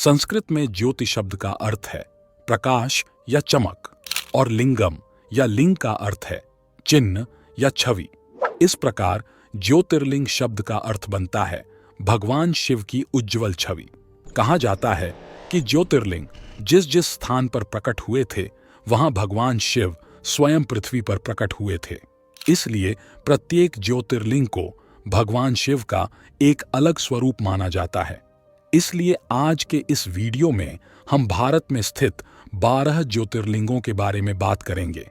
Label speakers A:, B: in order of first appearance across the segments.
A: संस्कृत में ज्योति शब्द का अर्थ है प्रकाश या चमक, और लिंगम या लिंग का अर्थ है चिन्ह या छवि। इस प्रकार ज्योतिर्लिंग शब्द का अर्थ बनता है भगवान शिव की उज्ज्वल छवि। कहा जाता है कि ज्योतिर्लिंग जिस जिस स्थान पर प्रकट हुए थे वहां भगवान शिव स्वयं पृथ्वी पर प्रकट हुए थे। इसलिए प्रत्येक ज्योतिर्लिंग को भगवान शिव का एक अलग स्वरूप माना जाता है। इसलिए आज के इस वीडियो में हम भारत में स्थित 12 ज्योतिर्लिंगों के बारे में बात करेंगे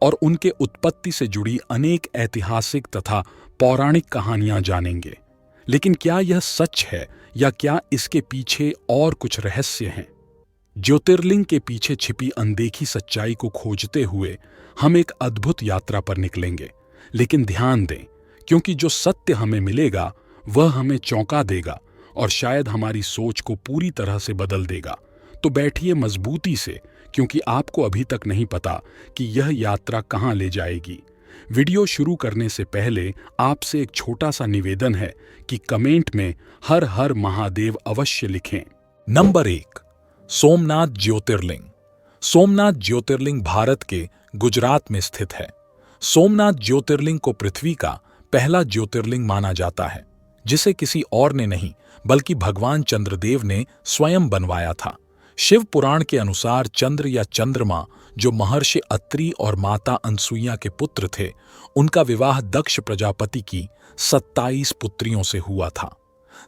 A: और उनके उत्पत्ति से जुड़ी अनेक ऐतिहासिक तथा पौराणिक कहानियां जानेंगे। लेकिन क्या यह सच है या क्या इसके पीछे और कुछ रहस्य हैं? ज्योतिर्लिंग के पीछे छिपी अनदेखी सच्चाई को खोजते हुए हम एक अद्भुत यात्रा पर निकलेंगे। लेकिन ध्यान दें, क्योंकि जो सत्य हमें मिलेगा वह हमें चौंका देगा और शायद हमारी सोच को पूरी तरह से बदल देगा। तो बैठिए मजबूती से, क्योंकि आपको अभी तक नहीं पता कि यह यात्रा कहां ले जाएगी। वीडियो शुरू करने से पहले आपसे एक छोटा सा निवेदन है कि कमेंट में हर हर महादेव अवश्य लिखें। नंबर 1, सोमनाथ ज्योतिर्लिंग। सोमनाथ ज्योतिर्लिंग भारत के गुजरात में स्थित है। सोमनाथ ज्योतिर्लिंग को पृथ्वी का पहला ज्योतिर्लिंग माना जाता है, जिसे किसी और ने नहीं बल्कि भगवान चंद्रदेव ने स्वयं बनवाया था। शिव पुराण के अनुसार चंद्र या चंद्रमा, जो महर्षि अत्रि और माता अनसुईया के पुत्र थे, उनका विवाह दक्ष प्रजापति की 27 पुत्रियों से हुआ था।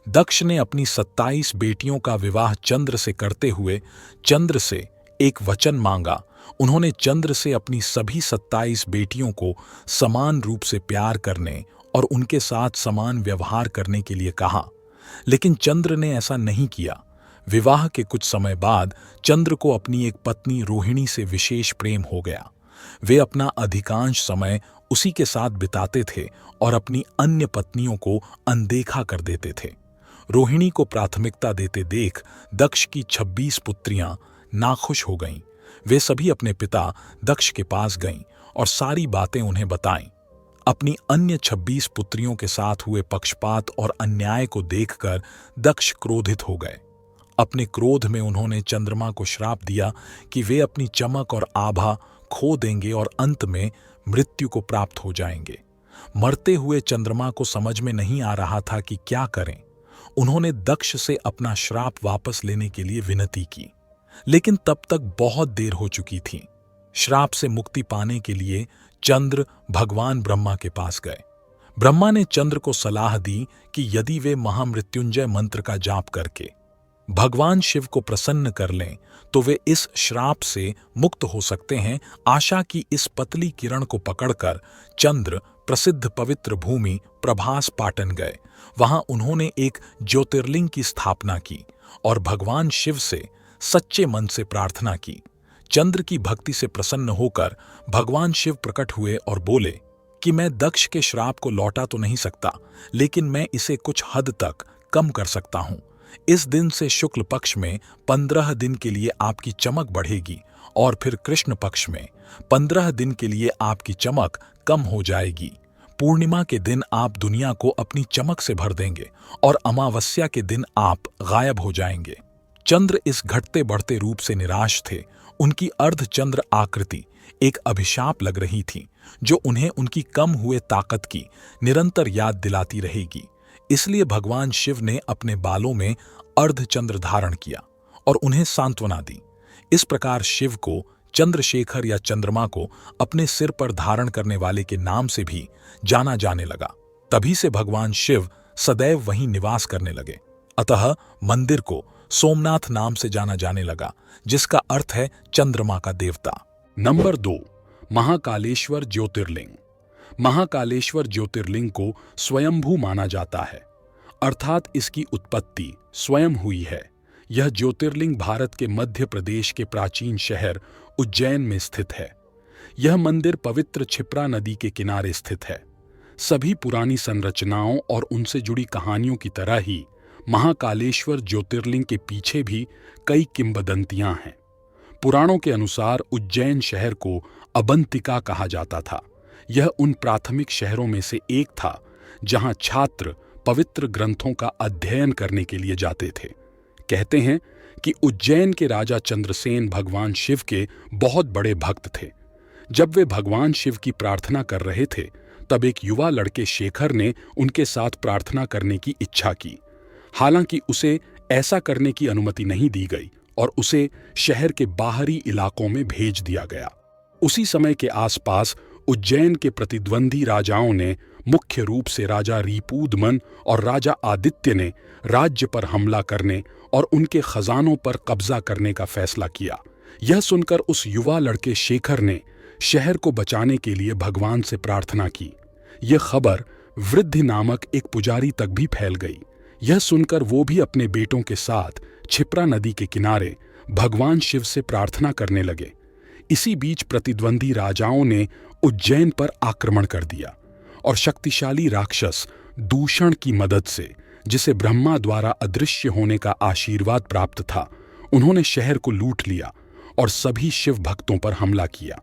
A: दक्ष ने अपनी 27 बेटियों का विवाह चंद्र से करते हुए चंद्र से एक वचन मांगा। उन्होंने चंद्र से अपनी सभी 27 बेटियों को समान रूप से प्यार करने और उनके साथ समान व्यवहार करने के लिए कहा, लेकिन चंद्र ने ऐसा नहीं किया। विवाह के कुछ समय बाद चंद्र को अपनी एक पत्नी रोहिणी से विशेष प्रेम हो गया। वे अपना अधिकांश समय उसी के साथ बिताते थे और अपनी अन्य पत्नियों को अनदेखा कर देते थे। रोहिणी को प्राथमिकता देते देख दक्ष की 26 पुत्रियां नाखुश हो गईं। वे सभी अपने पिता दक्ष के पास गईं और सारी बातें उन्हें बताईं। अपनी अन्य 26 पुत्रियों के साथ हुए पक्षपात और अन्याय को देखकर दक्ष क्रोधित हो गए। अपने क्रोध में उन्होंने चंद्रमा को श्राप दिया कि वे अपनी चमक और आभा खो देंगे और अंत में मृत्यु को प्राप्त हो जाएंगे। मरते हुए चंद्रमा को समझ में नहीं आ रहा था कि क्या करें। उन्होंने दक्ष से अपना श्राप वापस लेने के लिए विनती की, लेकिन तब तक बहुत देर हो चुकी थी। श्राप से मुक्ति पाने के लिए चंद्र भगवान ब्रह्मा के पास गए। ब्रह्मा ने चंद्र को सलाह दी कि यदि वे महामृत्युंजय मंत्र का जाप करके भगवान शिव को प्रसन्न कर लें तो वे इस श्राप से मुक्त हो सकते हैं। आशा की इस पतली किरण को पकड़कर चंद्र प्रसिद्ध पवित्र भूमि प्रभास पाटन गए। वहां उन्होंने एक ज्योतिर्लिंग की स्थापना की और भगवान शिव से सच्चे मन से प्रार्थना की। चंद्र की भक्ति से प्रसन्न होकर भगवान शिव प्रकट हुए और बोले कि मैं दक्ष के श्राप को लौटा तो नहीं सकता, लेकिन मैं इसे कुछ हद तक कम कर सकता हूं। इस दिन से शुक्ल पक्ष में 15 दिन के लिए आपकी चमक बढ़ेगी और फिर कृष्ण पक्ष में 15 दिन के लिए आपकी चमक कम हो जाएगी। पूर्णिमा के दिन आप दुनिया को अपनी चमक से भर देंगे और अमावस्या के दिन आप गायब हो जाएंगे। चंद्र इस घटते बढ़ते रूप से निराश थे। उनकी अर्धचंद्र आकृति एक अभिशाप लग रही थी, जो उन्हें उनकी कम हुए ताकत की निरंतर याद दिलाती रहेगी। इसलिए भगवान शिव ने अपने बालों में अर्धचंद्र धारण किया और उन्हें सांत्वना दी। इस प्रकार शिव को चंद्रशेखर या चंद्रमा को अपने सिर पर धारण करने वाले के नाम से भी जाना जाने लगा। तभी से भगवान शिव सदैव वहीं निवास करने लगे। अतः मंदिर को सोमनाथ नाम से जाना जाने लगा, जिसका अर्थ है चंद्रमा का देवता। नंबर 2, महाकालेश्वर ज्योतिर्लिंग। महाकालेश्वर ज्योतिर्लिंग को स्वयंभू माना जाता है, अर्थात इसकी उत्पत्ति स्वयं हुई है। यह ज्योतिर्लिंग भारत के मध्य प्रदेश के प्राचीन शहर उज्जैन में स्थित है। यह मंदिर पवित्र क्षिप्रा नदी के किनारे स्थित है। सभी पुरानी संरचनाओं और उनसे जुड़ी कहानियों की तरह ही महाकालेश्वर ज्योतिर्लिंग के पीछे भी कई किंवदंतियां हैं। पुराणों के अनुसार उज्जैन शहर को अबंतिका कहा जाता था। यह उन प्राथमिक शहरों में से एक था जहां छात्र पवित्र ग्रंथों का अध्ययन करने के लिए जाते थे। कहते हैं कि उज्जैन के राजा चंद्रसेन भगवान शिव के बहुत बड़े भक्त थे। जब वे भगवान शिव की प्रार्थना कर रहे थे, तब एक युवा लड़के शेखर ने उनके साथ प्रार्थना करने की इच्छा की। हालांकि उसे ऐसा करने की अनुमति नहीं दी गई और उसे शहर के बाहरी इलाकों में भेज दिया गया। उसी समय के आसपास उज्जैन के प्रतिद्वंदी राजाओं ने, मुख्य रूप से राजा रिपुदमन और राजा आदित्य ने, राज्य पर हमला करने और उनके खजानों पर कब्जा करने का फैसला किया। यह सुनकर उस युवा लड़के शेखर ने शहर को बचाने के लिए भगवान से प्रार्थना की। यह खबर वृद्धि नामक एक पुजारी तक भी फैल गई। यह सुनकर वो भी अपने बेटों के साथ क्षिप्रा नदी के किनारे भगवान शिव से प्रार्थना करने लगे। इसी बीच प्रतिद्वंदी राजाओं ने उज्जैन पर आक्रमण कर दिया और शक्तिशाली राक्षस दूषण की मदद से, जिसे ब्रह्मा द्वारा अदृश्य होने का आशीर्वाद प्राप्त था, उन्होंने शहर को लूट लिया और सभी शिव भक्तों पर हमला किया।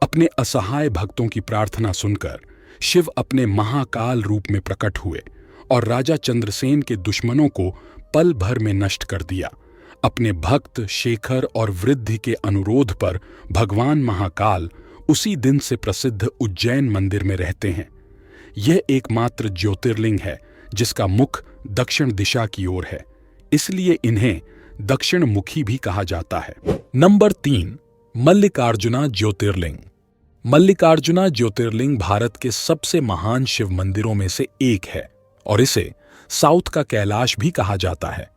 A: अपने असहाय भक्तों की प्रार्थना सुनकर शिव अपने महाकाल रूप में प्रकट हुए और राजा चंद्रसेन के दुश्मनों को पल भर में नष्ट कर दिया। अपने भक्त शेखर और वृद्धि के अनुरोध पर भगवान महाकाल उसी दिन से प्रसिद्ध उज्जैन मंदिर में रहते हैं। यह एकमात्र ज्योतिर्लिंग है जिसका मुख दक्षिण दिशा की ओर है, इसलिए इन्हें दक्षिण मुखी भी कहा जाता है। नंबर 3, मल्लिकार्जुना ज्योतिर्लिंग। मल्लिकार्जुना ज्योतिर्लिंग भारत के सबसे महान शिव मंदिरों में से एक है और इसे साउथ का कैलाश भी कहा जाता है।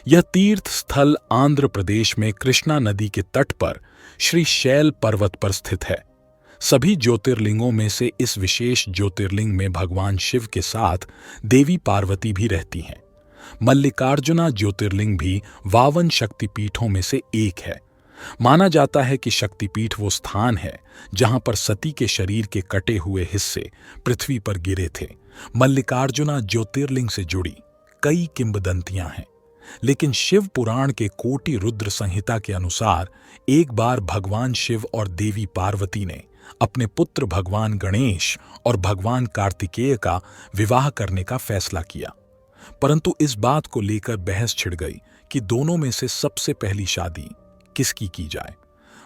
A: यह तीर्थ स्थल आंध्र प्रदेश में कृष्णा नदी के तट पर श्री शैल पर्वत पर स्थित है। सभी ज्योतिर्लिंगों में से इस विशेष ज्योतिर्लिंग में भगवान शिव के साथ देवी पार्वती भी रहती हैं। मल्लिकार्जुना ज्योतिर्लिंग भी 52 शक्तिपीठों में से एक है। माना जाता है कि शक्तिपीठ वो स्थान है जहां पर सती के शरीर के कटे हुए हिस्से पृथ्वी पर गिरे थे। मल्लिकार्जुना ज्योतिर्लिंग से जुड़ी कई किंवदंतियां हैं, लेकिन शिव पुराण के कोटि रुद्र संहिता के अनुसार एक बार भगवान शिव और देवी पार्वती ने अपने पुत्र भगवान गणेश और भगवान कार्तिकेय का विवाह करने का फैसला किया, परंतु इस बात को लेकर बहस छिड़ गई कि दोनों में से सबसे पहली शादी किसकी की जाए।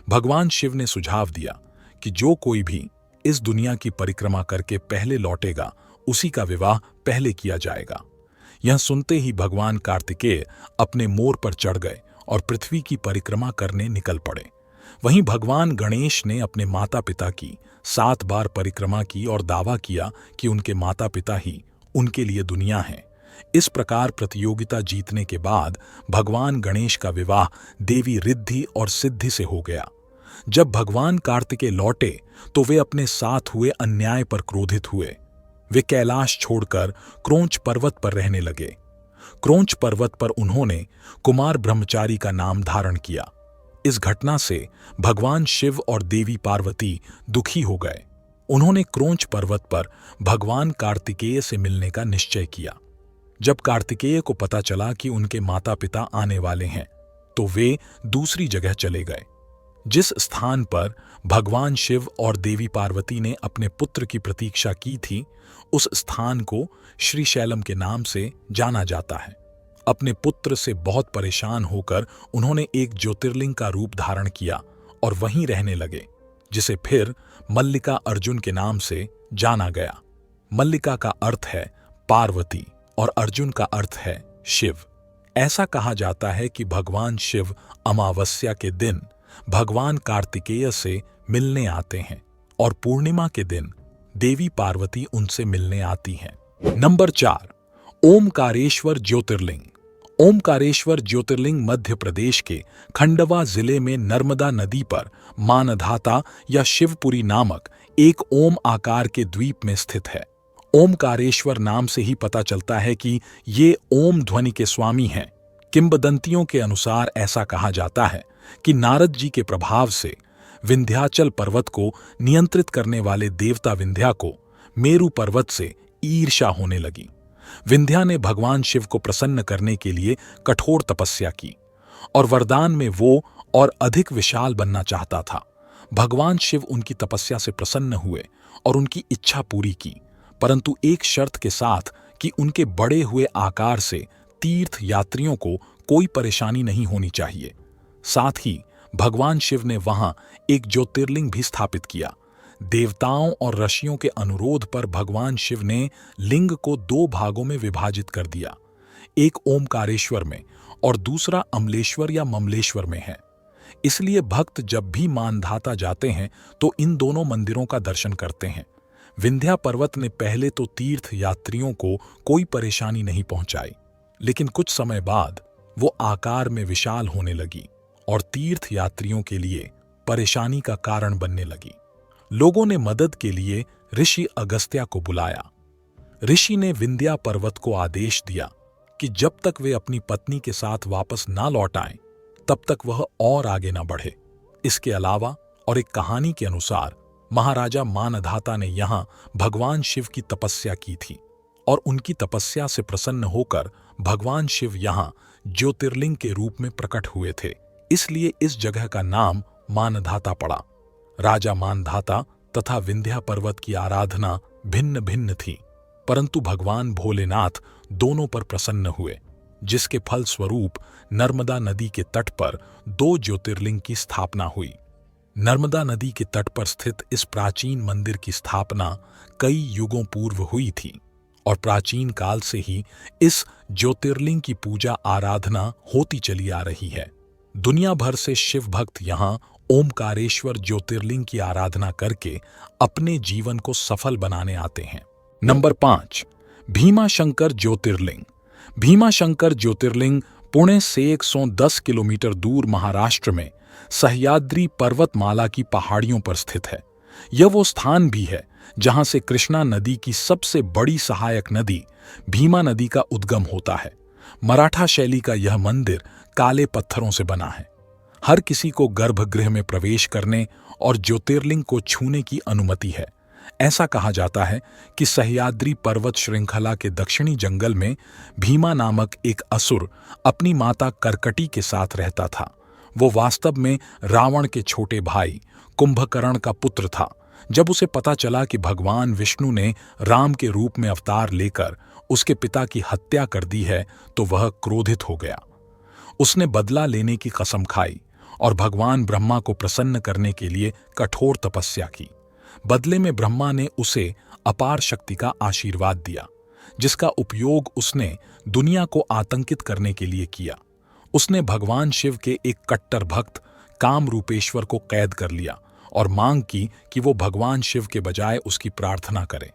A: भगवान शिव ने सुझाव दिया कि जो कोई भी इस दुनिया की परिक्रमा करके पहले लौटेगा, उसी का विवाह पहले किया जाएगा। यह सुनते ही भगवान कार्तिकेय अपने मोर पर चढ़ गए और पृथ्वी की परिक्रमा करने निकल पड़े। वहीं भगवान गणेश ने अपने माता पिता की 7 बार परिक्रमा की और दावा किया कि उनके माता पिता ही उनके लिए दुनिया है। इस प्रकार प्रतियोगिता जीतने के बाद भगवान गणेश का विवाह देवी रिद्धि और सिद्धि से हो गया। जब भगवान कार्तिकेय लौटे तो वे अपने साथ हुए अन्याय पर क्रोधित हुए। वे कैलाश छोड़कर क्रोंच पर्वत पर रहने लगे। क्रोंच पर्वत पर उन्होंने कुमार ब्रह्मचारी का नाम धारण किया। इस घटना से भगवान शिव और देवी पार्वती दुखी हो गए। उन्होंने क्रोंच पर्वत पर भगवान कार्तिकेय से मिलने का निश्चय किया। जब कार्तिकेय को पता चला कि उनके माता पिता आने वाले हैं, तो वे दूसरी जगह चले गए। जिस स्थान पर भगवान शिव और देवी पार्वती ने अपने पुत्र की प्रतीक्षा की थी, उस स्थान को श्रीशैलम के नाम से जाना जाता है। अपने पुत्र से बहुत परेशान होकर उन्होंने एक ज्योतिर्लिंग का रूप धारण किया और वहीं रहने लगे, जिसे फिर मल्लिका अर्जुन के नाम से जाना गया। मल्लिका का अर्थ है पार्वती और अर्जुन का अर्थ है शिव। ऐसा कहा जाता है कि भगवान शिव अमावस्या के दिन भगवान कार्तिकेय से मिलने आते हैं और पूर्णिमा के दिन देवी पार्वती उनसे मिलने आती हैं। नंबर 4, ओमकारेश्वर ज्योतिर्लिंग। ओमकारेश्वर ज्योतिर्लिंग मध्य प्रदेश के खंडवा जिले में नर्मदा नदी पर मानधाता या शिवपुरी नामक एक ओम आकार के द्वीप में स्थित है। ओमकारेश्वर नाम से ही पता चलता है कि ये ओम ध्वनि के स्वामी हैं। किंवदंतियों के अनुसार ऐसा कहा जाता है कि नारद जी के प्रभाव से विंध्याचल पर्वत को नियंत्रित करने वाले देवता विंध्या को मेरु पर्वत से ईर्ष्या होने लगी। विंध्या ने भगवान शिव को प्रसन्न करने के लिए कठोर तपस्या की और वरदान में वो और अधिक विशाल बनना चाहता था। भगवान शिव उनकी तपस्या से प्रसन्न हुए और उनकी इच्छा पूरी की, परंतु एक शर्त के साथ कि उनके बढ़े हुए आकार से तीर्थ यात्रियों को कोई परेशानी नहीं होनी चाहिए। साथ ही भगवान शिव ने वहां एक ज्योतिर्लिंग भी स्थापित किया। देवताओं और ऋषियों के अनुरोध पर भगवान शिव ने लिंग को 2 भागों में विभाजित कर दिया, एक ओमकारेश्वर में और दूसरा अमलेश्वर या ममलेश्वर में है। इसलिए भक्त जब भी मानधाता जाते हैं तो इन दोनों मंदिरों का दर्शन करते हैं। विंध्या पर्वत ने पहले तो तीर्थ यात्रियों को कोई परेशानी नहीं पहुंचाई, लेकिन कुछ समय बाद वो आकार में विशाल होने लगी और तीर्थ यात्रियों के लिए परेशानी का कारण बनने लगी। लोगों ने मदद के लिए ऋषि अगस्त्य को बुलाया। ऋषि ने विंध्या पर्वत को आदेश दिया कि जब तक वे अपनी पत्नी के साथ वापस ना लौट आएं, तब तक वह और आगे ना बढ़े। इसके अलावा और एक कहानी के अनुसार महाराजा मानधाता ने यहां भगवान शिव की तपस्या की थी और उनकी तपस्या से प्रसन्न होकर भगवान शिव यहां ज्योतिर्लिंग के रूप में प्रकट हुए थे। इसलिए इस जगह का नाम मानधाता पड़ा। राजा मानधाता तथा विंध्या पर्वत की आराधना भिन्न भिन्न थी, परंतु भगवान भोलेनाथ दोनों पर प्रसन्न हुए, जिसके फल स्वरूप नर्मदा नदी के तट पर 2 ज्योतिर्लिंग की स्थापना हुई। नर्मदा नदी के तट पर स्थित इस प्राचीन मंदिर की स्थापना कई युगों पूर्व हुई थी और प्राचीन काल से ही इस ज्योतिर्लिंग की पूजा आराधना होती चली आ रही है। दुनिया भर से शिव भक्त यहाँ ओमकारेश्वर ज्योतिर्लिंग की आराधना करके अपने जीवन को सफल बनाने आते हैं। नंबर 5, भीमाशंकर ज्योतिर्लिंग। भीमाशंकर ज्योतिर्लिंग पुणे से 110 किलोमीटर दूर महाराष्ट्र में सह्याद्री पर्वतमाला की पहाड़ियों पर स्थित है। यह वो स्थान भी है जहां से कृष्णा नदी की सबसे बड़ी सहायक नदी भीमा नदी का उद्गम होता है। मराठा शैली का यह मंदिर काले पत्थरों से बना है। हर किसी को गर्भगृह में प्रवेश करने और ज्योतिर्लिंग को छूने की अनुमति है। ऐसा कहा जाता है कि सह्याद्री पर्वत श्रृंखला के दक्षिणी जंगल में भीमा नामक एक असुर अपनी माता करकटी के साथ रहता था। वो वास्तव में रावण के छोटे भाई कुंभकर्ण का पुत्र था। जब उसे पता चला कि भगवान विष्णु ने राम के रूप में अवतार लेकर उसके पिता की हत्या कर दी है, तो वह क्रोधित हो गया। उसने बदला लेने की कसम खाई और भगवान ब्रह्मा को प्रसन्न करने के लिए कठोर तपस्या की। बदले में ब्रह्मा ने उसे अपार शक्ति का आशीर्वाद दिया, जिसका उपयोग उसने दुनिया को आतंकित करने के लिए किया। उसने भगवान शिव के एक कट्टर भक्त कामरूपेश्वर को कैद कर लिया और मांग की कि वो भगवान शिव के बजाय उसकी प्रार्थना करे।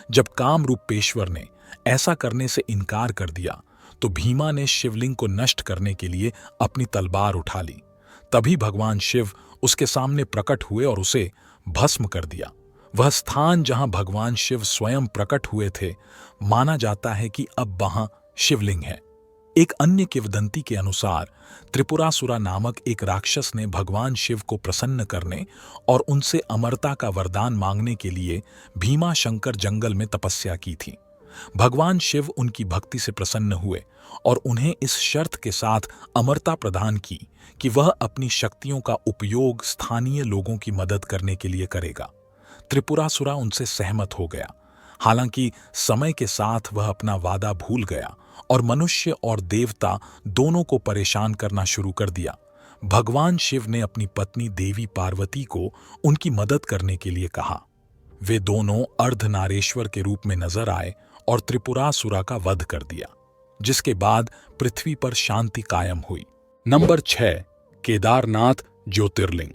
A: जब कामरूपेश्वर ने ऐसा करने से इनकार कर दिया, तो भीमा ने शिवलिंग को नष्ट करने के लिए अपनी तलवार उठा ली। तभी भगवान शिव उसके सामने प्रकट हुए और उसे भस्म कर दिया। वह स्थान जहां भगवान शिव स्वयं प्रकट हुए थे, माना जाता है कि अब वहां शिवलिंग है। एक अन्य किंवदंती के अनुसार त्रिपुरासुरा नामक एक राक्षस ने भगवान शिव को प्रसन्न करने और उनसे अमरता का वरदान मांगने के लिए भीमाशंकर जंगल में तपस्या की थी। भगवान शिव उनकी भक्ति से प्रसन्न हुए और उन्हें इस शर्त के साथ अमरता प्रदान की कि वह अपनी शक्तियों का उपयोग स्थानीय लोगों की मदद करने के लिए करेगा। त्रिपुरासुरा उनसे सहमत हो गया। हालांकि समय के साथ वह अपना वादा भूल गया और मनुष्य और देवता दोनों को परेशान करना शुरू कर दिया। भगवान शिव ने अपनी पत्नी देवी पार्वती को उनकी मदद करने के लिए कहा। वे दोनों अर्धनारेश्वर के रूप में नजर आए और त्रिपुरासुरा का वध कर दिया, जिसके बाद पृथ्वी पर शांति कायम हुई। नंबर 6, केदारनाथ ज्योतिर्लिंग।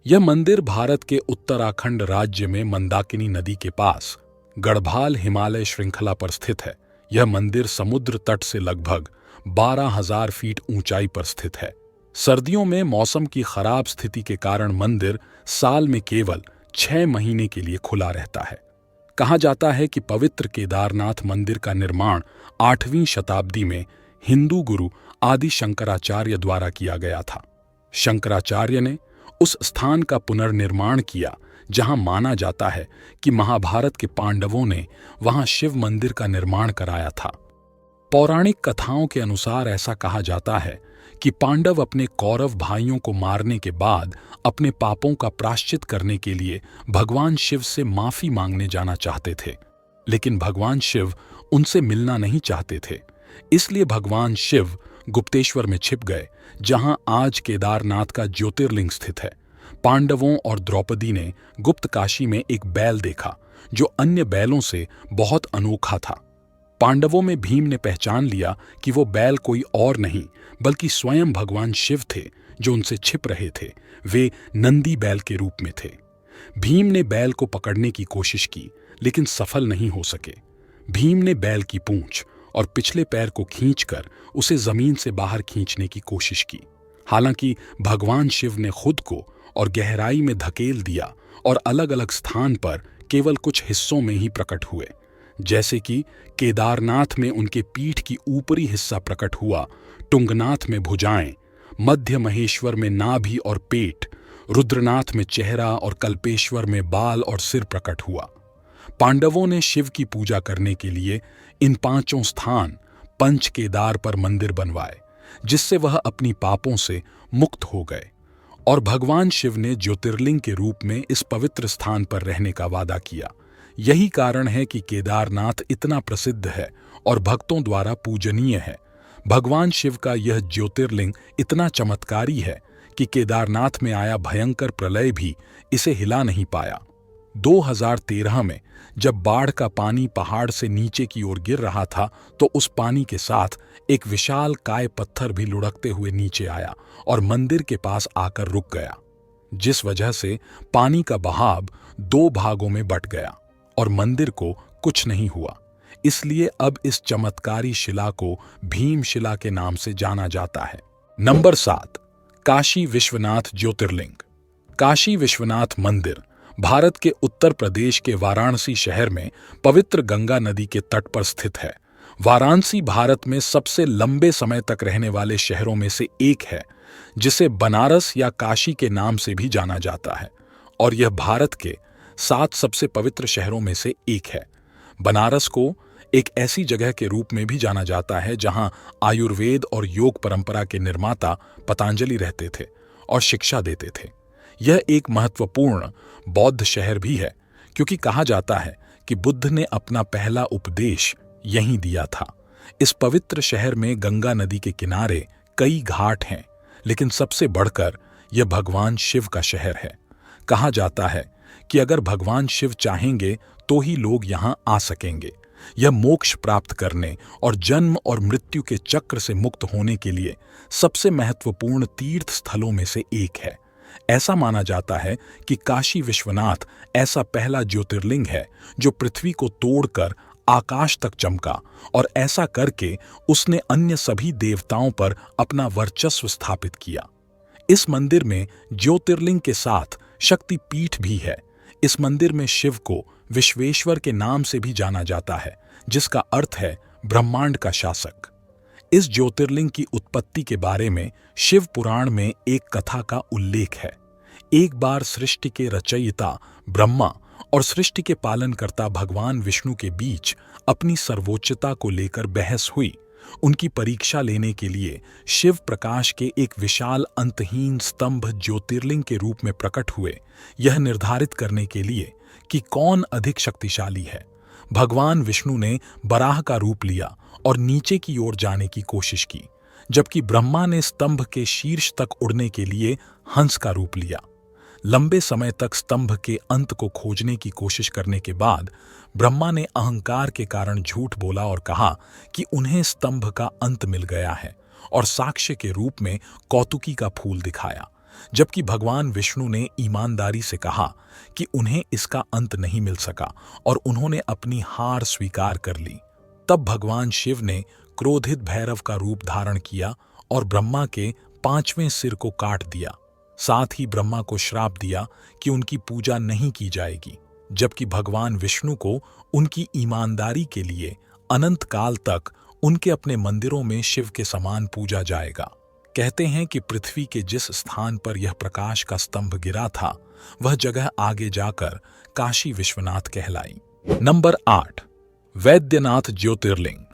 A: यह मंदिर भारत के उत्तराखंड राज्य में मंदाकिनी नदी के पास गढ़वाल हिमालय श्रृंखला पर स्थित है। यह मंदिर समुद्र तट से लगभग 12,000 फीट ऊंचाई पर स्थित है। सर्दियों में मौसम की खराब स्थिति के कारण मंदिर साल में केवल 6 महीने के लिए खुला रहता है। कहा जाता है कि पवित्र केदारनाथ मंदिर का निर्माण 8वीं शताब्दी में हिंदू गुरु आदि शंकराचार्य द्वारा किया गया था। शंकराचार्य ने उस स्थान का पुनर्निर्माण किया जहां माना जाता है कि महाभारत के पांडवों ने वहां शिव मंदिर का निर्माण कराया था। पौराणिक कथाओं के अनुसार ऐसा कहा जाता है कि पांडव अपने कौरव भाइयों को मारने के बाद अपने पापों का प्रायश्चित करने के लिए भगवान शिव से माफी मांगने जाना चाहते थे, लेकिन भगवान शिव उनसे मिलना नहीं चाहते थे। इसलिए भगवान शिव गुप्तेश्वर में छिप गए, जहां आज केदारनाथ का ज्योतिर्लिंग स्थित है। पांडवों और द्रौपदी ने गुप्त काशी में एक बैल देखा जो अन्य बैलों से बहुत अनोखा था। पांडवों में भीम ने पहचान लिया कि वो बैल कोई और नहीं बल्कि स्वयं भगवान शिव थे जो उनसे छिप रहे थे। वे नंदी बैल के रूप में थे। भीम ने बैल को पकड़ने की कोशिश की लेकिन सफल नहीं हो सके। भीम ने बैल की पूंछ और पिछले पैर को खींचकर उसे जमीन से बाहर खींचने की कोशिश की। हालांकि भगवान शिव ने खुद को और गहराई में धकेल दिया और अलग अलग स्थान पर केवल कुछ हिस्सों में ही प्रकट हुए। जैसे कि केदारनाथ में उनके पीठ की ऊपरी हिस्सा प्रकट हुआ, टुंगनाथ में भुजाएं, मध्य महेश्वर में नाभि और पेट, रुद्रनाथ में चेहरा और कल्पेश्वर में बाल और सिर प्रकट हुआ। पांडवों ने शिव की पूजा करने के लिए इन पांचों स्थान पंच केदार पर मंदिर बनवाए, जिससे वह अपनी पापों से मुक्त हो गए। और भगवान शिव ने ज्योतिर्लिंग के रूप में इस पवित्र स्थान पर रहने का वादा किया। यही कारण है कि केदारनाथ इतना प्रसिद्ध है और भक्तों द्वारा पूजनीय है। भगवान शिव का यह ज्योतिर्लिंग इतना चमत्कारी है कि केदारनाथ में आया भयंकर प्रलय भी इसे हिला नहीं पाया। 2013 में जब बाढ़ का पानी पहाड़ से नीचे की ओर गिर रहा था तो उस पानी के साथ एक विशाल काय पत्थर भी लुढ़कते हुए नीचे आया और मंदिर के पास आकर रुक गया, जिस वजह से पानी का बहाव 2 भागों में बंट गया और मंदिर को कुछ नहीं हुआ। इसलिए अब इस चमत्कारी शिला को भीम शिला के नाम से जाना जाता है। नंबर 7, काशी विश्वनाथ ज्योतिर्लिंग। काशी विश्वनाथ मंदिर भारत के उत्तर प्रदेश के वाराणसी शहर में पवित्र गंगा नदी के तट पर स्थित है। वाराणसी भारत में सबसे लंबे समय तक रहने वाले शहरों में से एक है, जिसे बनारस या काशी के नाम से भी जाना जाता है, और यह भारत के 7 सबसे पवित्र शहरों में से एक है। बनारस को एक ऐसी जगह के रूप में भी जाना जाता है जहां आयुर्वेद और योग परंपरा के निर्माता पतंजलि रहते थे और शिक्षा देते थे। यह एक महत्वपूर्ण बौद्ध शहर भी है, क्योंकि कहा जाता है कि बुद्ध ने अपना पहला उपदेश यहीं दिया था। इस पवित्र शहर में गंगा नदी के किनारे कई घाट हैं, लेकिन सबसे बढ़कर यह भगवान शिव का शहर है। कहा जाता है कि अगर भगवान शिव चाहेंगे तो ही लोग यहां आ सकेंगे। यह मोक्ष प्राप्त करने और जन्म और मृत्यु के चक्र से मुक्त होने के लिए सबसे महत्वपूर्ण तीर्थ स्थलों में से एक है। ऐसा माना जाता है कि काशी विश्वनाथ ऐसा पहला ज्योतिर्लिंग है जो पृथ्वी को तोड़कर आकाश तक चमका, और ऐसा करके उसने अन्य सभी देवताओं पर अपना वर्चस्व स्थापित किया। इस मंदिर में ज्योतिर्लिंग के साथ शक्ति पीठ भी है। इस मंदिर में शिव को विश्वेश्वर के नाम से भी जाना जाता है, जिसका अर्थ है ब्रह्मांड का शासक। इस ज्योतिर्लिंग की उत्पत्ति के बारे में शिव पुराण में एक कथा का उल्लेख है। एक बार सृष्टि के रचयिता ब्रह्मा और सृष्टि के पालनकर्ता भगवान विष्णु के बीच अपनी सर्वोच्चता को लेकर बहस हुई। उनकी परीक्षा लेने के लिए शिव प्रकाश के एक विशाल अंतहीन स्तंभ ज्योतिर्लिंग के रूप में प्रकट हुए, यह निर्धारित करने के लिए कि कौन अधिक शक्तिशाली है। भगवान विष्णु ने बराह का रूप लिया और नीचे की ओर जाने की कोशिश की, जबकि ब्रह्मा ने स्तंभ के शीर्ष तक उड़ने के लिए हंस का रूप लिया। लंबे समय तक स्तंभ के अंत को खोजने की कोशिश करने के बाद ब्रह्मा ने अहंकार के कारण झूठ बोला और कहा कि उन्हें स्तंभ का अंत मिल गया है, और साक्ष्य के रूप में कौतुकी का फूल दिखाया, जबकि भगवान विष्णु ने ईमानदारी से कहा कि उन्हें इसका अंत नहीं मिल सका और उन्होंने अपनी हार स्वीकार कर ली। तब भगवान शिव ने क्रोधित भैरव का रूप धारण किया और ब्रह्मा के 5वें सिर को काट दिया। साथ ही ब्रह्मा को श्राप दिया कि उनकी पूजा नहीं की जाएगी, जबकि भगवान विष्णु को उनकी ईमानदारी के लिए अनंत काल तक उनके अपने मंदिरों में शिव के समान पूजा जाएगा। कहते हैं कि पृथ्वी के जिस स्थान पर यह प्रकाश का स्तंभ गिरा था, वह जगह आगे जाकर काशी विश्वनाथ कहलाई। नंबर 8, वैद्यनाथ ज्योतिर्लिंग।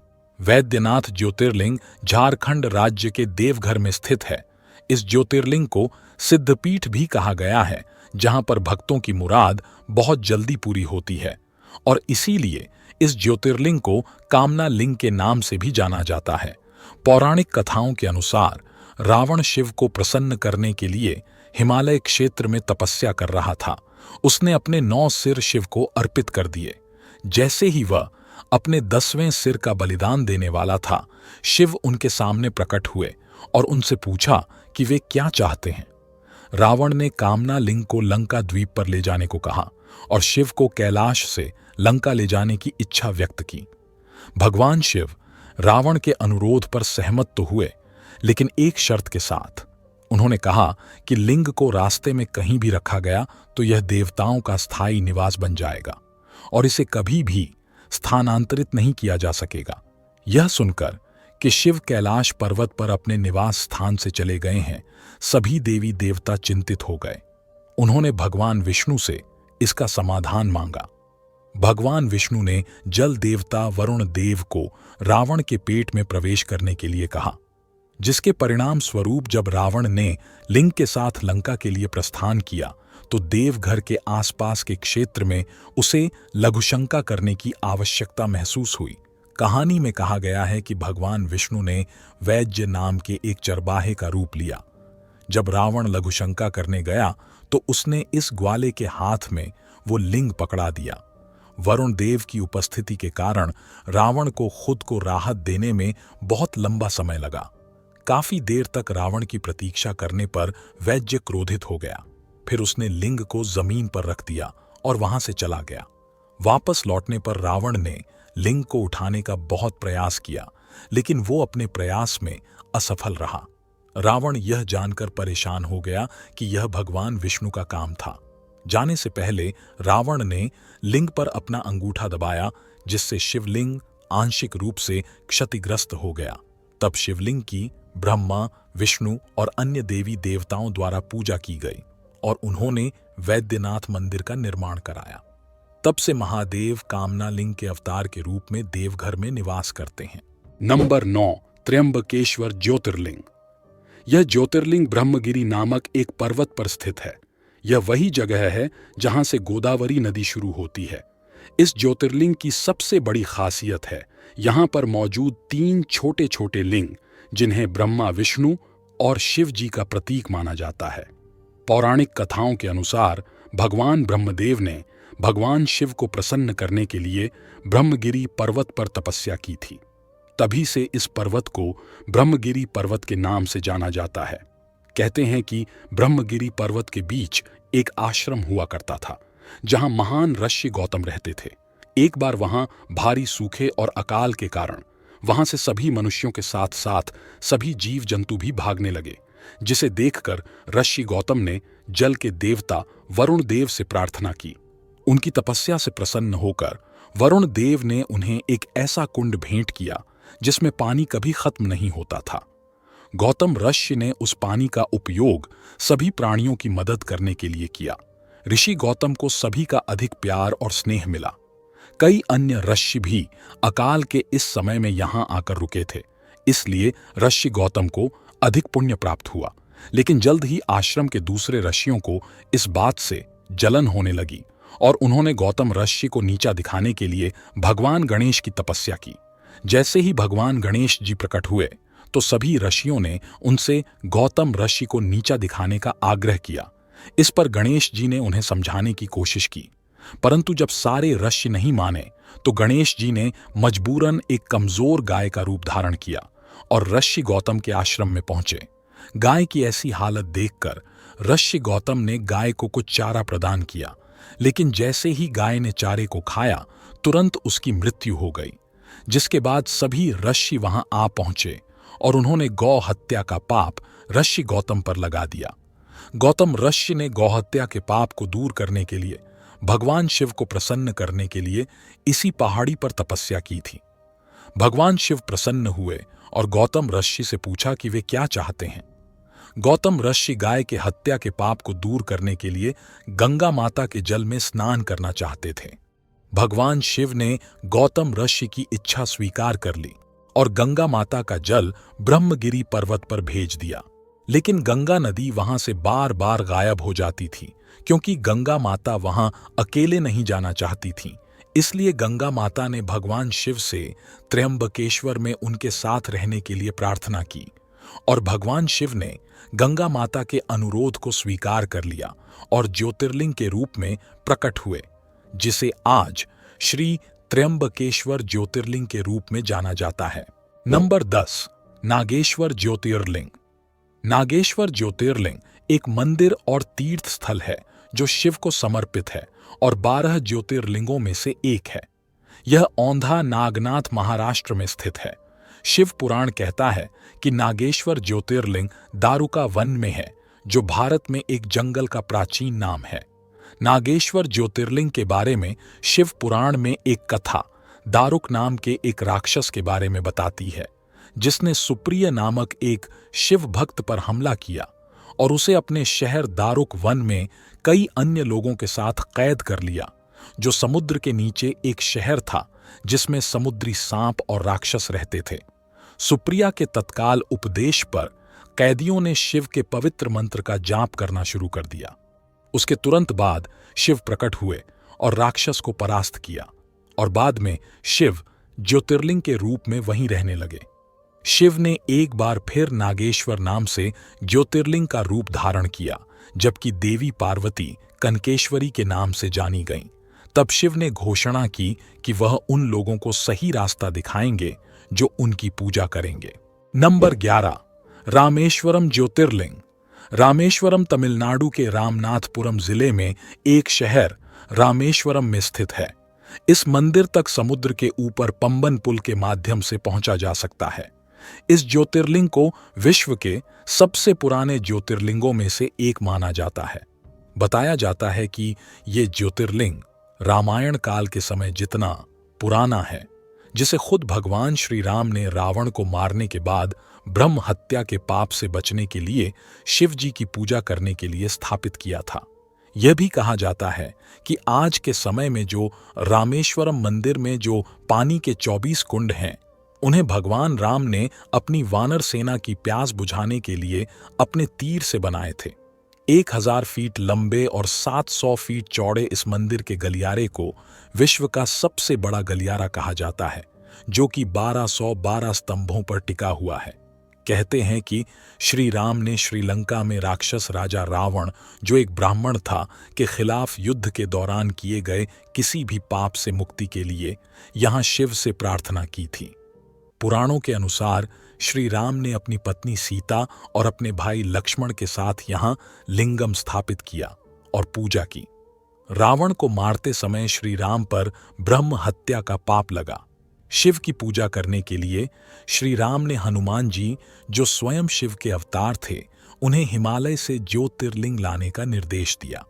A: वैद्यनाथ ज्योतिर्लिंग झारखंड राज्य के देवघर में स्थित है। इस ज्योतिर्लिंग को सिद्धपीठ भी कहा गया है, जहां पर भक्तों की मुराद बहुत जल्दी पूरी होती है, और इसीलिए इस ज्योतिर्लिंग को कामना लिंग के नाम से भी जाना जाता है। पौराणिक कथाओं के अनुसार रावण शिव को प्रसन्न करने के लिए हिमालय क्षेत्र में तपस्या कर रहा था। उसने अपने 9 सिर शिव को अर्पित कर दिए। जैसे ही वह अपने 10वें सिर का बलिदान देने वाला था, शिव उनके सामने प्रकट हुए और उनसे पूछा कि वे क्या चाहते हैं। रावण ने कामना लिंग को लंका द्वीप पर ले जाने को कहा और शिव को कैलाश से लंका ले जाने की इच्छा व्यक्त की। भगवान शिव रावण के अनुरोध पर सहमत तो हुए, लेकिन एक शर्त के साथ। उन्होंने कहा कि लिंग को रास्ते में कहीं भी रखा गया तो यह देवताओं का स्थायी निवास बन जाएगा और इसे कभी भी स्थानांतरित नहीं किया जा सकेगा। यह सुनकर कि शिव कैलाश पर्वत पर अपने निवास स्थान से चले गए हैं, सभी देवी देवता चिंतित हो गए। उन्होंने भगवान विष्णु से इसका समाधान मांगा। भगवान विष्णु ने जल देवता वरुण देव को रावण के पेट में प्रवेश करने के लिए कहा, जिसके परिणाम स्वरूप जब रावण ने लिंग के साथ लंका के लिए प्रस्थान किया तो देवघर के आसपास के क्षेत्र में उसे लघुशंका करने की आवश्यकता महसूस हुई। कहानी में कहा गया है कि भगवान विष्णु ने वैद्य नाम के एक चरवाहे का रूप लिया। जब रावण लघुशंका करने गया तो उसने इस ग्वाले के हाथ में वो लिंग पकड़ा दिया। वरुण देव की उपस्थिति के कारण रावण को खुद को राहत देने में बहुत लंबा समय लगा। काफी देर तक रावण की प्रतीक्षा करने पर वैद्य क्रोधित हो गया। फिर उसने लिंग को जमीन पर रख दिया और वहां से चला गया। वापस लौटने पर रावण ने लिंग को उठाने का बहुत प्रयास किया, लेकिन वो अपने प्रयास में असफल रहा। रावण यह जानकर परेशान हो गया कि यह भगवान विष्णु का काम था। जाने से पहले रावण ने लिंग पर अपना अंगूठा दबाया, जिससे शिवलिंग आंशिक रूप से क्षतिग्रस्त हो गया। तब शिवलिंग की ब्रह्मा, विष्णु और अन्य देवी देवताओं द्वारा पूजा की गई और उन्होंने वैद्यनाथ मंदिर का निर्माण कराया। तब से महादेव कामना लिंग के अवतार के रूप में देवघर में निवास करते हैं।
B: नंबर 9, त्र्यंबकेश्वर ज्योतिर्लिंग। यह ज्योतिर्लिंग ब्रह्मगिरी नामक एक पर्वत पर स्थित है। यह वही जगह है जहां से गोदावरी नदी शुरू होती है। इस ज्योतिर्लिंग की सबसे बड़ी खासियत है यहां पर मौजूद 3 छोटे छोटे लिंग, जिन्हें ब्रह्मा, विष्णु और शिव जी का प्रतीक माना जाता है। पौराणिक कथाओं के अनुसार भगवान ब्रह्मदेव ने भगवान शिव को प्रसन्न करने के लिए ब्रह्मगिरी पर्वत पर तपस्या की थी। तभी से इस पर्वत को ब्रह्मगिरी पर्वत के नाम से जाना जाता है। कहते हैं कि ब्रह्मगिरी पर्वत के बीच एक आश्रम हुआ करता था, जहां महान ऋषि गौतम रहते थे। एक बार वहां भारी सूखे और अकाल के कारण वहां से सभी मनुष्यों के साथ साथ सभी जीव जंतु भी भागने लगे, जिसे देखकर ऋषि गौतम ने जल के देवता वरुण देव से प्रार्थना की। उनकी तपस्या से प्रसन्न होकर वरुण देव ने उन्हें एक ऐसा कुंड भेंट किया जिसमें पानी कभी खत्म नहीं होता था। गौतम ऋषि ने उस पानी का उपयोग सभी प्राणियों की मदद करने के लिए किया। ऋषि गौतम को सभी का अधिक प्यार और स्नेह मिला। कई अन्य ऋषि भी अकाल के इस समय में यहां आकर रुके थे, इसलिए ऋषि गौतम को अधिक पुण्य प्राप्त हुआ। लेकिन जल्द ही आश्रम के दूसरे ऋषियों को इस बात से जलन होने लगी और उन्होंने गौतम ऋषि को नीचा दिखाने के लिए भगवान गणेश की तपस्या की। जैसे ही भगवान गणेश जी प्रकट हुए तो सभी ऋषियों ने उनसे गौतम ऋषि को नीचा दिखाने का आग्रह किया। इस पर गणेश जी ने उन्हें समझाने की कोशिश की, परंतु जब सारे ऋषि नहीं माने तो गणेश जी ने मजबूरन एक कमजोर गाय का रूप धारण किया और ऋषि गौतम के आश्रम में पहुंचे। गाय की ऐसी हालत देखकर ऋषि गौतम ने गाय को कुछ चारा प्रदान किया, लेकिन जैसे ही गाय ने चारे को खाया तुरंत उसकी मृत्यु हो गई। जिसके बाद सभी ऋषि वहां आ पहुंचे और उन्होंने गौ हत्या का पाप ऋषि गौतम पर लगा दिया। गौतम ऋषि ने गौहत्या के पाप को दूर करने के लिए भगवान शिव को प्रसन्न करने के लिए इसी पहाड़ी पर तपस्या की थी। भगवान शिव प्रसन्न हुए और गौतम ऋषि से पूछा कि वे क्या चाहते हैं। गौतम ऋषि गाय के हत्या के पाप को दूर करने के लिए गंगा माता के जल में स्नान करना चाहते थे। भगवान शिव ने गौतम ऋषि की इच्छा स्वीकार कर ली और गंगा माता का जल ब्रह्मगिरी पर्वत पर भेज दिया। लेकिन गंगा नदी वहां से बार बार गायब हो जाती थी, क्योंकि गंगा माता वहां अकेले नहीं जाना चाहती थी।
A: इसलिए गंगा माता ने भगवान शिव से त्र्यंबकेश्वर में उनके साथ रहने के लिए प्रार्थना की और भगवान शिव ने गंगा माता के अनुरोध को स्वीकार कर लिया और ज्योतिर्लिंग के रूप में प्रकट हुए, जिसे आज श्री त्र्यंबकेश्वर ज्योतिर्लिंग के रूप में जाना जाता है। नंबर 10, नागेश्वर ज्योतिर्लिंग। नागेश्वर ज्योतिर्लिंग एक मंदिर और तीर्थ स्थल है जो शिव को समर्पित है और 12 ज्योतिर्लिंगों में से एक है। यह औंधा नागनाथ महाराष्ट्र में स्थित है। शिव पुराण कहता है कि नागेश्वर ज्योतिर्लिंग दारुका वन में है, जो भारत में एक जंगल का प्राचीन नाम है। नागेश्वर ज्योतिर्लिंग के बारे में शिव पुराण में एक कथा दारुक नाम के एक राक्षस के बारे में बताती है, जिसने सुप्रिय नामक एक शिव भक्त पर हमला किया और उसे अपने शहर दारुक वन में कई अन्य लोगों के साथ कैद कर लिया, जो समुद्र के नीचे एक शहर था जिसमें समुद्री सांप और राक्षस रहते थे। सुप्रिया के तत्काल उपदेश पर कैदियों ने शिव के पवित्र मंत्र का जाप करना शुरू कर दिया। उसके तुरंत बाद शिव प्रकट हुए और राक्षस को परास्त किया और बाद में शिव ज्योतिर्लिंग के रूप में वहीं रहने लगे। शिव ने एक बार फिर नागेश्वर नाम से ज्योतिर्लिंग का रूप धारण किया, जबकि देवी पार्वती कनकेश्वरी के नाम से जानी गईं। तब शिव ने घोषणा की कि वह उन लोगों को सही रास्ता दिखाएंगे जो उनकी पूजा करेंगे। नंबर 11, रामेश्वरम ज्योतिर्लिंग। रामेश्वरम तमिलनाडु के रामनाथपुरम जिले में एक शहर रामेश्वरम में स्थित है। इस मंदिर तक समुद्र के ऊपर पंबन पुल के माध्यम से पहुंचा जा सकता है। इस ज्योतिर्लिंग को विश्व के सबसे पुराने ज्योतिर्लिंगों में से एक माना जाता है। बताया जाता है कि ये ज्योतिर्लिंग रामायण काल के समय जितना पुराना है, जिसे खुद भगवान श्री राम ने रावण को मारने के बाद ब्रह्म हत्या के पाप से बचने के लिए शिव जी की पूजा करने के लिए स्थापित किया था। यह भी कहा जाता है कि आज के समय में जो रामेश्वरम मंदिर में जो पानी के 24 कुंड हैं, उन्हें भगवान राम ने अपनी वानर सेना की प्यास बुझाने के लिए अपने तीर से बनाए थे। 1000 फीट लंबे और 700 फीट चौड़े इस मंदिर के गलियारे को विश्व का सबसे बड़ा गलियारा कहा जाता है, जो कि 1212 स्तंभों पर टिका हुआ है। कहते हैं कि श्री राम ने श्रीलंका में राक्षस राजा रावण, जो एक ब्राह्मण था, के खिलाफ युद्ध के दौरान किए गए किसी भी पाप से मुक्ति के लिए यहां शिव से प्रार्थना की थी। पुराणों के अनुसार श्री राम ने अपनी पत्नी सीता और अपने भाई लक्ष्मण के साथ यहां लिंगम स्थापित किया और पूजा की। रावण को मारते समय श्री राम पर ब्रह्म हत्या का पाप लगा। शिव की पूजा करने के लिए श्री राम ने हनुमान जी, जो स्वयं शिव के अवतार थे, उन्हें हिमालय से ज्योतिर्लिंग लाने का निर्देश दिया।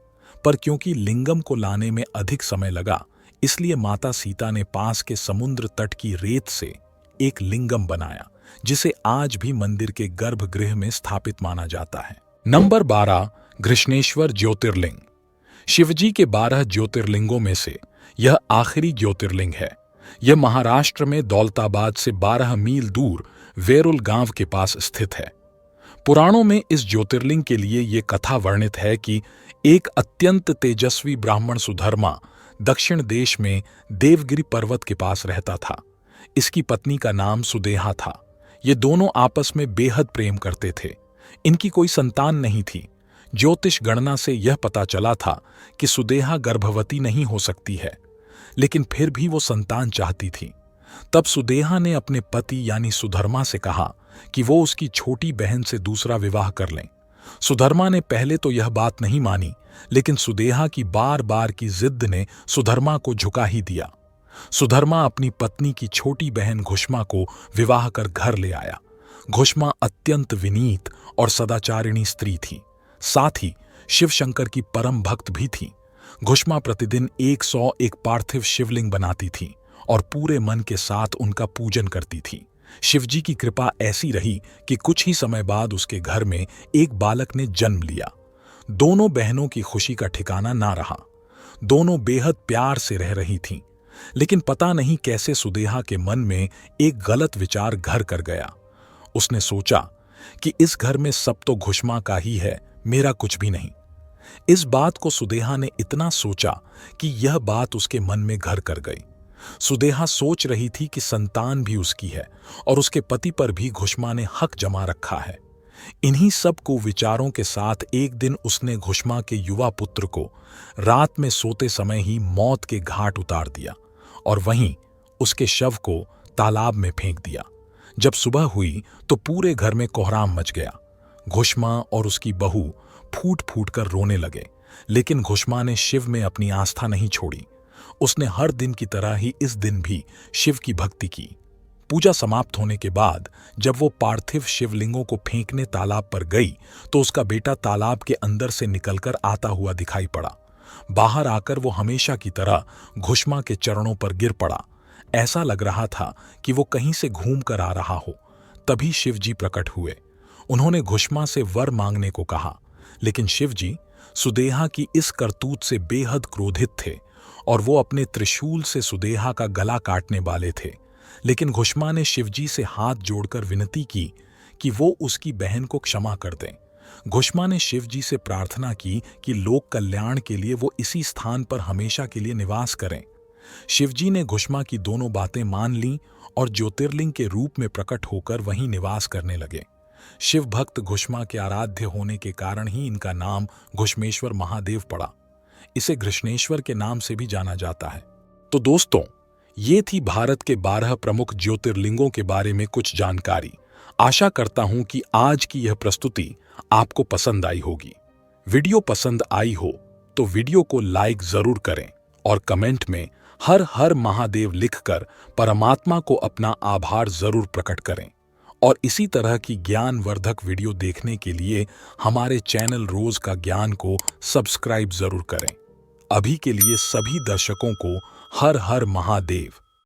A: पर क्योंकि लिंगम को लाने में अधिक समय लगा, इसलिए माता सीता ने पास के समुद्र तट की रेत से एक लिंगम बनाया, जिसे आज भी मंदिर के गर्भगृह में स्थापित माना जाता है। नंबर 12, घृष्णेश्वर ज्योतिर्लिंग। शिवजी के 12 ज्योतिर्लिंगों में से यह आखिरी ज्योतिर्लिंग है। यह महाराष्ट्र में दौलताबाद से 12 मील दूर वेरुल गांव के पास स्थित है। पुराणों में इस ज्योतिर्लिंग के लिए यह कथा वर्णित है कि एक अत्यंत तेजस्वी ब्राह्मण सुधर्मा दक्षिण देश में देवगिरी पर्वत के पास रहता था। इसकी पत्नी का नाम सुदेहा था। ये दोनों आपस में बेहद प्रेम करते थे। इनकी कोई संतान नहीं थी। ज्योतिष गणना से यह पता चला था कि सुदेहा गर्भवती नहीं हो सकती है, लेकिन फिर भी वो संतान चाहती थी। तब सुदेहा ने अपने पति यानी सुधर्मा से कहा कि वो उसकी छोटी बहन से दूसरा विवाह कर लें। सुधर्मा ने पहले तो यह बात नहीं मानी, लेकिन सुदेहा की बार बार की जिद ने सुधर्मा को झुका ही दिया। सुधर्मा अपनी पत्नी की छोटी बहन घुष्मा को विवाह कर घर ले आया। घुष्मा अत्यंत विनीत और सदाचारिणी स्त्री थी, साथ ही शिव शंकर की परम भक्त भी थी। घुष्मा प्रतिदिन 101 पार्थिव शिवलिंग बनाती थी और पूरे मन के साथ उनका पूजन करती थी। शिवजी की कृपा ऐसी रही कि कुछ ही समय बाद उसके घर में एक बालक ने जन्म लिया। दोनों बहनों की खुशी का ठिकाना ना रहा। दोनों बेहद प्यार से रह रही थीं, लेकिन पता नहीं कैसे सुदेहा के मन में एक गलत विचार घर कर गया। उसने सोचा कि इस घर में सब तो घुष्मा का ही है, मेरा कुछ भी नहीं। इस बात को सुदेहा ने इतना सोचा कि यह बात उसके मन में घर कर गई। सुदेहा सोच रही थी कि संतान भी उसकी है और उसके पति पर भी घुष्मा ने हक जमा रखा है। इन्हीं सब को विचारों के साथ एक दिन उसने घुष्मा के युवा पुत्र को रात में सोते समय ही मौत के घाट उतार दिया और वहीं उसके शव को तालाब में फेंक दिया। जब सुबह हुई तो पूरे घर में कोहराम मच गया। घुष्मा और उसकी बहू फूट फूट कर रोने लगे, लेकिन घुष्मा ने शिव में अपनी आस्था नहीं छोड़ी। उसने हर दिन की तरह ही इस दिन भी शिव की भक्ति की। पूजा समाप्त होने के बाद जब वो पार्थिव शिवलिंगों को फेंकने तालाब पर गई तो उसका बेटा तालाब के अंदर से निकलकर आता हुआ दिखाई पड़ा। बाहर आकर वो हमेशा की तरह घुष्मा के चरणों पर गिर पड़ा। ऐसा लग रहा था कि वो कहीं से घूम कर आ रहा हो। तभी शिवजी प्रकट हुए। उन्होंने घुष्मा से वर मांगने को कहा, लेकिन शिवजी सुदेहा की इस करतूत से बेहद क्रोधित थे और वो अपने त्रिशूल से सुदेहा का गला काटने वाले थे। लेकिन घुष्मा ने शिवजी से हाथ जोड़कर विनती की कि वो उसकी बहन को क्षमा कर दें। घुष्मा ने शिवजी से प्रार्थना की कि लोक कल्याण के लिए वो इसी स्थान पर हमेशा के लिए निवास करें। शिवजी ने घुष्मा की दोनों बातें मान लीं और ज्योतिर्लिंग के रूप में प्रकट होकर वहीं निवास करने लगे। शिव भक्त घुष्मा के आराध्य होने के कारण ही इनका नाम घुष्मेश्वर महादेव पड़ा। इसे घृष्णेश्वर के नाम से भी जाना जाता है। तो दोस्तों, ये थी भारत के 12 प्रमुख ज्योतिर्लिंगों के बारे में कुछ जानकारी। आशा करता हूं कि आज की यह प्रस्तुति आपको पसंद आई होगी। वीडियो पसंद आई हो तो वीडियो को लाइक जरूर करें और कमेंट में हर हर महादेव लिखकर परमात्मा को अपना आभार जरूर प्रकट करें। और इसी तरह की ज्ञानवर्धक वीडियो देखने के लिए हमारे चैनल रोज का ज्ञान को सब्सक्राइब जरूर करें। अभी के लिए सभी दर्शकों को हर हर महादेव।